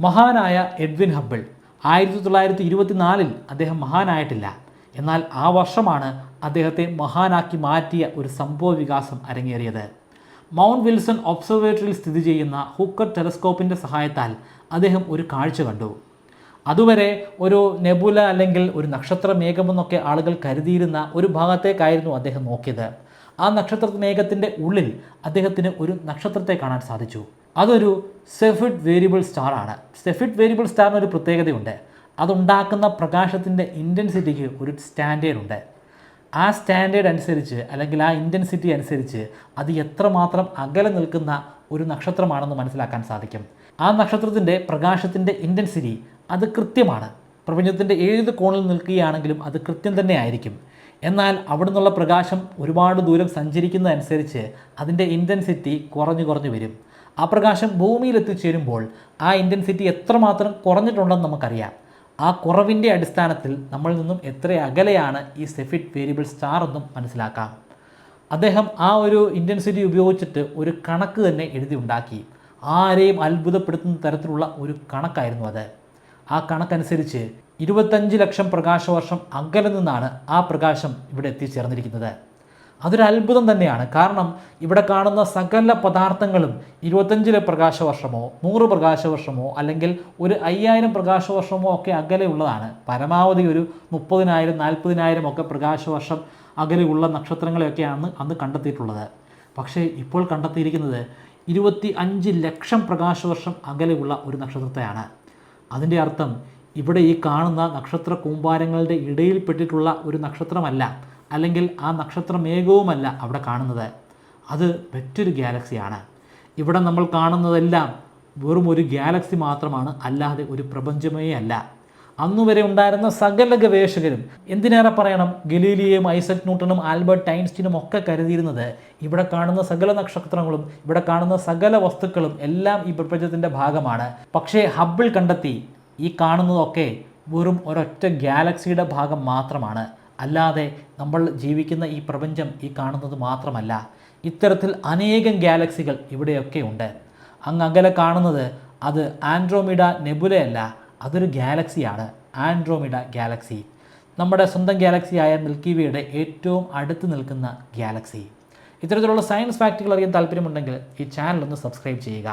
മഹാനായ Edwin Hubble 1924 അദ്ദേഹം മഹാനായിട്ടില്ല. എന്നാൽ ആ വർഷമാണ് അദ്ദേഹത്തെ മഹാനാക്കി മാറ്റിയ ഒരു സംഭവ വികാസം അരങ്ങേറിയത്. മൗണ്ട് വിൽസൺ ഒബ്സർവേറ്ററിയിൽ സ്ഥിതി ചെയ്യുന്ന ഹൂക്കർ ടെലസ്കോപ്പിൻ്റെ സഹായത്താൽ അദ്ദേഹം ഒരു കാഴ്ച കണ്ടു. അതുവരെ ഒരു നെബുല അല്ലെങ്കിൽ ഒരു നക്ഷത്ര മേഘമെന്നൊക്കെ ആളുകൾ കരുതിയിരുന്ന ഒരു ഭാഗത്തേക്കായിരുന്നു അദ്ദേഹം നോക്കിയത്. ആ നക്ഷത്ര മേഘത്തിൻ്റെ ഉള്ളിൽ അദ്ദേഹത്തിന് ഒരു നക്ഷത്രത്തെ കാണാൻ സാധിച്ചു. അതൊരു സെഫിഡ് വേരിയബിൾ സ്റ്റാർ ആണ്. സെഫിഡ് വേരിയബിൾ സ്റ്റാറിന് ഒരു പ്രത്യേകതയുണ്ട്. അതുണ്ടാക്കുന്ന പ്രകാശത്തിൻ്റെ ഇൻറ്റൻസിറ്റിക്ക് ഒരു സ്റ്റാൻഡേർഡ് ഉണ്ട്. ആ സ്റ്റാൻഡേർഡ് അനുസരിച്ച് അല്ലെങ്കിൽ ആ ഇൻറ്റൻസിറ്റി അനുസരിച്ച് അത് എത്രമാത്രം അകലെ നിൽക്കുന്ന ഒരു നക്ഷത്രമാണെന്ന് മനസ്സിലാക്കാൻ സാധിക്കും. ആ നക്ഷത്രത്തിൻ്റെ പ്രകാശത്തിൻ്റെ ഇൻറ്റൻസിറ്റി അത് കൃത്യമാണ്. പ്രപഞ്ചത്തിൻ്റെ ഏത് കോണിൽ നിൽക്കുകയാണെങ്കിലും അത് കൃത്യം തന്നെ ആയിരിക്കും. എന്നാൽ അവിടെ നിന്നുള്ള പ്രകാശം ഒരുപാട് ദൂരം സഞ്ചരിക്കുന്നതനുസരിച്ച് അതിൻ്റെ ഇൻറ്റൻസിറ്റി കുറഞ്ഞു വരും. ആ പ്രകാശം ഭൂമിയിൽ എത്തിച്ചേരുമ്പോൾ ആ ഇൻറ്റൻസിറ്റി എത്രമാത്രം കുറഞ്ഞിട്ടുണ്ടെന്ന് നമുക്കറിയാം. ആ കുറവിൻ്റെ അടിസ്ഥാനത്തിൽ നമ്മളിൽ നിന്നും എത്ര അകലെയാണ് ഈ സെഫിഡ് വേരിയബിൾ സ്റ്റാർ എന്നും മനസ്സിലാക്കാം. അദ്ദേഹം ആ ഒരു ഇൻറ്റൻസിറ്റി ഉപയോഗിച്ചിട്ട് ഒരു കണക്ക് തന്നെ എഴുതി ഉണ്ടാക്കി. ആരെയും അത്ഭുതപ്പെടുത്തുന്ന തരത്തിലുള്ള ഒരു കണക്കായിരുന്നു അത്. ആ കണക്കനുസരിച്ച് 25 ലക്ഷം പ്രകാശവർഷം അകലെ നിന്നാണ് ആ പ്രകാശം ഇവിടെ എത്തിച്ചേർന്നിരിക്കുന്നത്. അതൊരു അത്ഭുതം തന്നെയാണ്. കാരണം ഇവിടെ കാണുന്ന സകല പദാർത്ഥങ്ങളും 25 പ്രകാശവർഷമോ 100 പ്രകാശവർഷമോ അല്ലെങ്കിൽ ഒരു 5000 പ്രകാശവർഷമോ ഒക്കെ അകലെയുള്ളതാണ്. പരമാവധി ഒരു 30,000 40,000 ഒക്കെ പ്രകാശവർഷം അകലെയുള്ള നക്ഷത്രങ്ങളെയൊക്കെയാണ് അന്ന് കണ്ടെത്തിയിട്ടുള്ളത്. പക്ഷേ ഇപ്പോൾ കണ്ടെത്തിയിരിക്കുന്നത് 25 ലക്ഷം പ്രകാശവർഷം അകലെയുള്ള ഒരു നക്ഷത്രത്തെയാണ്. അതിൻ്റെ അർത്ഥം ഇവിടെ ഈ കാണുന്ന നക്ഷത്ര കൂമ്പാരങ്ങളുടെ ഇടയിൽപ്പെട്ടിട്ടുള്ള ഒരു നക്ഷത്രമല്ല, അല്ലെങ്കിൽ ആ നക്ഷത്ര മേഘവുമല്ല അവിടെ കാണുന്നത്. അത് മറ്റൊരു ഗാലക്സിയാണ്. ഇവിടെ നമ്മൾ കാണുന്നതെല്ലാം വെറും ഒരു ഗാലക്സി മാത്രമാണ്, അല്ലാതെ ഒരു പ്രപഞ്ചമേ അല്ല. അന്നുവരെ ഉണ്ടായിരുന്ന സകല ഗവേഷകരും, എന്തിനേറെ പറയണം ഗലീലിയോയും ഐസക് ന്യൂട്ടനും ആൽബർട്ട് ഐൻസ്റ്റീനും ഒക്കെ കരുതിയിരുന്നത് ഇവിടെ കാണുന്ന സകല നക്ഷത്രങ്ങളും ഇവിടെ കാണുന്ന സകല വസ്തുക്കളും എല്ലാം ഈ പ്രപഞ്ചത്തിൻ്റെ ഭാഗമാണ്. പക്ഷേ ഹബിൾ കണ്ടെത്തി ഈ കാണുന്നതൊക്കെ വെറും ഒരൊറ്റ ഗാലക്സിയുടെ ഭാഗം മാത്രമാണ്, അല്ലാതെ നമ്മൾ ജീവിക്കുന്ന ഈ പ്രപഞ്ചം ഈ കാണുന്നത് മാത്രമല്ല. ഇത്തരത്തിൽ അനേകം ഗാലക്സികൾ ഇവിടെയൊക്കെ ഉണ്ട്. അങ്ങ് അകലെ കാണുന്നത് അത് ആൻഡ്രോമിഡ നെബുലയല്ല, അതൊരു ഗാലക്സിയാണ്, ആൻഡ്രോമിഡ ഗാലക്സി. നമ്മുടെ സ്വന്തം ഗാലക്സിയായ മിൽക്കി വേയുടെ ഏറ്റവും അടുത്ത് നിൽക്കുന്ന ഗാലക്സി. ഇത്തരത്തിലുള്ള സയൻസ് ഫാക്റ്റുകൾ അറിയാൻ താല്പര്യമുണ്ടെങ്കിൽ ഈ ചാനൽ ഒന്ന് സബ്സ്ക്രൈബ് ചെയ്യുക.